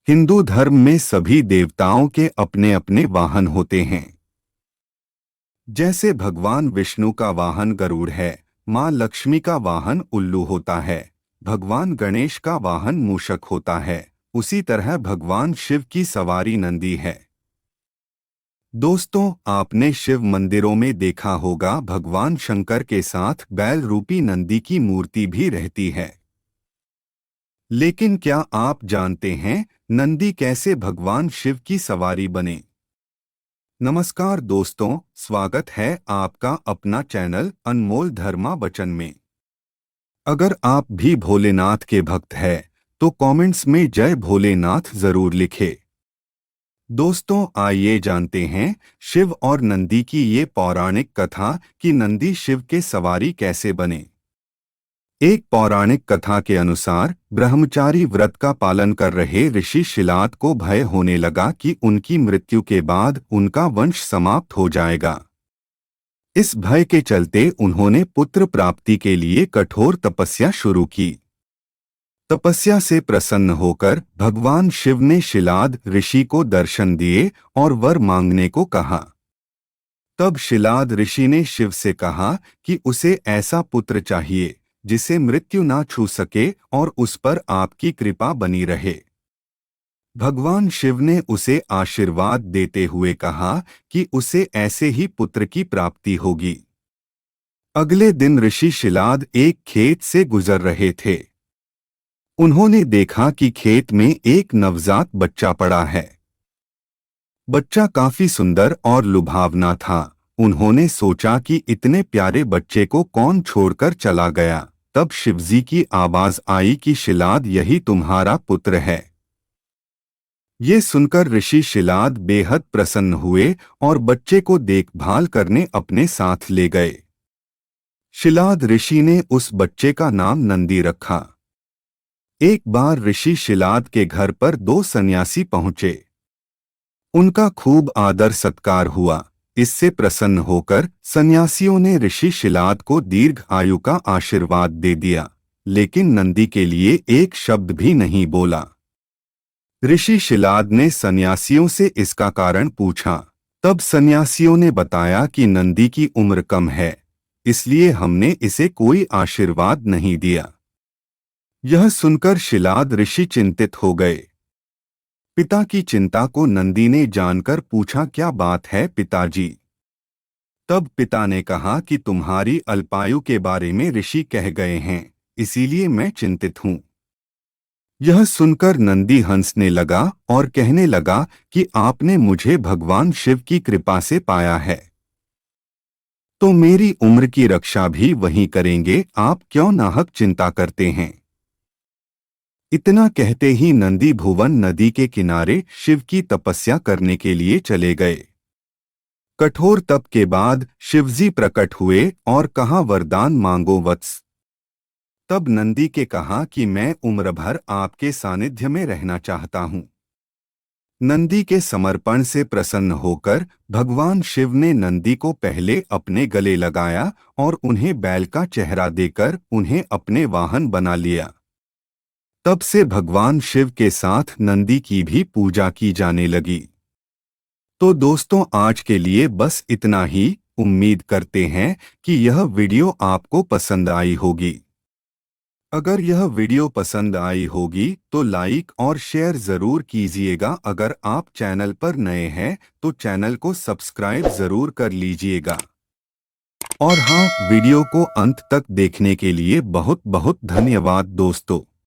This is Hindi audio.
हिंदू धर्म में सभी देवताओं के अपने अपने वाहन होते हैं। जैसे भगवान विष्णु का वाहन गरुड़ है, माँ लक्ष्मी का वाहन उल्लू होता है, भगवान गणेश का वाहन मूषक होता है, उसी तरह भगवान शिव की सवारी नंदी है। दोस्तों, आपने शिव मंदिरों में देखा होगा भगवान शंकर के साथ बैल रूपी नंदी की मूर्ति भी रहती है। लेकिन क्या आप जानते हैं नंदी कैसे भगवान शिव की सवारी बने? नमस्कार दोस्तों, स्वागत है आपका अपना चैनल अनमोल धर्मा बचन में। अगर आप भी भोलेनाथ के भक्त हैं तो कमेंट्स में जय भोलेनाथ जरूर लिखें। दोस्तों, आइए जानते हैं शिव और नंदी की ये पौराणिक कथा कि नंदी शिव के सवारी कैसे बने। एक पौराणिक कथा के अनुसार ब्रह्मचारी व्रत का पालन कर रहे ऋषि शिलाद को भय होने लगा कि उनकी मृत्यु के बाद उनका वंश समाप्त हो जाएगा। इस भय के चलते उन्होंने पुत्र प्राप्ति के लिए कठोर तपस्या शुरू की। तपस्या से प्रसन्न होकर भगवान शिव ने शिलाद ऋषि को दर्शन दिए और वर मांगने को कहा। तब शिलाद ऋषि ने शिव से कहा कि उसे ऐसा पुत्र चाहिए जिसे मृत्यु ना छू सके और उस पर आपकी कृपा बनी रहे। भगवान शिव ने उसे आशीर्वाद देते हुए कहा कि उसे ऐसे ही पुत्र की प्राप्ति होगी। अगले दिन ऋषि शिलाद एक खेत से गुजर रहे थे। उन्होंने देखा कि खेत में एक नवजात बच्चा पड़ा है। बच्चा काफी सुंदर और लुभावना था। उन्होंने सोचा कि इतने प्यारे बच्चे को कौन छोड़कर चला गया। तब शिवजी की आवाज आई कि शिलाद, यही तुम्हारा पुत्र है। ये सुनकर ऋषि शिलाद बेहद प्रसन्न हुए और बच्चे को देखभाल करने अपने साथ ले गए। शिलाद ऋषि ने उस बच्चे का नाम नंदी रखा। एक बार ऋषि शिलाद के घर पर दो सन्यासी पहुंचे। उनका खूब आदर सत्कार हुआ। इससे प्रसन्न होकर सन्यासियों ने ऋषि शिलाद को दीर्घ आयु का आशीर्वाद दे दिया, लेकिन नंदी के लिए एक शब्द भी नहीं बोला। ऋषि शिलाद ने सन्यासियों से इसका कारण पूछा। तब सन्यासियों ने बताया कि नंदी की उम्र कम है, इसलिए हमने इसे कोई आशीर्वाद नहीं दिया। यह सुनकर शिलाद ऋषि चिंतित हो गए। पिता की चिंता को नंदी ने जानकर पूछा, क्या बात है पिताजी? तब पिता ने कहा कि तुम्हारी अल्पायु के बारे में ऋषि कह गए हैं, इसीलिए मैं चिंतित हूँ। यह सुनकर नंदी हंसने लगा और कहने लगा कि आपने मुझे भगवान शिव की कृपा से पाया है, तो मेरी उम्र की रक्षा भी वही करेंगे, आप क्यों नाहक चिंता करते हैं। इतना कहते ही नंदी भुवन नदी के किनारे शिव की तपस्या करने के लिए चले गए। कठोर तप के बाद शिवजी प्रकट हुए और कहा, वरदान मांगो वत्स। तब नंदी के कहा कि मैं उम्र भर आपके सानिध्य में रहना चाहता हूँ। नंदी के समर्पण से प्रसन्न होकर भगवान शिव ने नंदी को पहले अपने गले लगाया और उन्हें बैल का चेहरा देकर उन्हें अपने वाहन बना लिया। तब से भगवान शिव के साथ नंदी की भी पूजा की जाने लगी। तो दोस्तों, आज के लिए बस इतना ही। उम्मीद करते हैं कि यह वीडियो आपको पसंद आई होगी। अगर यह वीडियो पसंद आई होगी तो लाइक और शेयर जरूर कीजिएगा। अगर आप चैनल पर नए हैं तो चैनल को सब्सक्राइब जरूर कर लीजिएगा। और हाँ, वीडियो को अंत तक देखने के लिए बहुत बहुत धन्यवाद दोस्तों।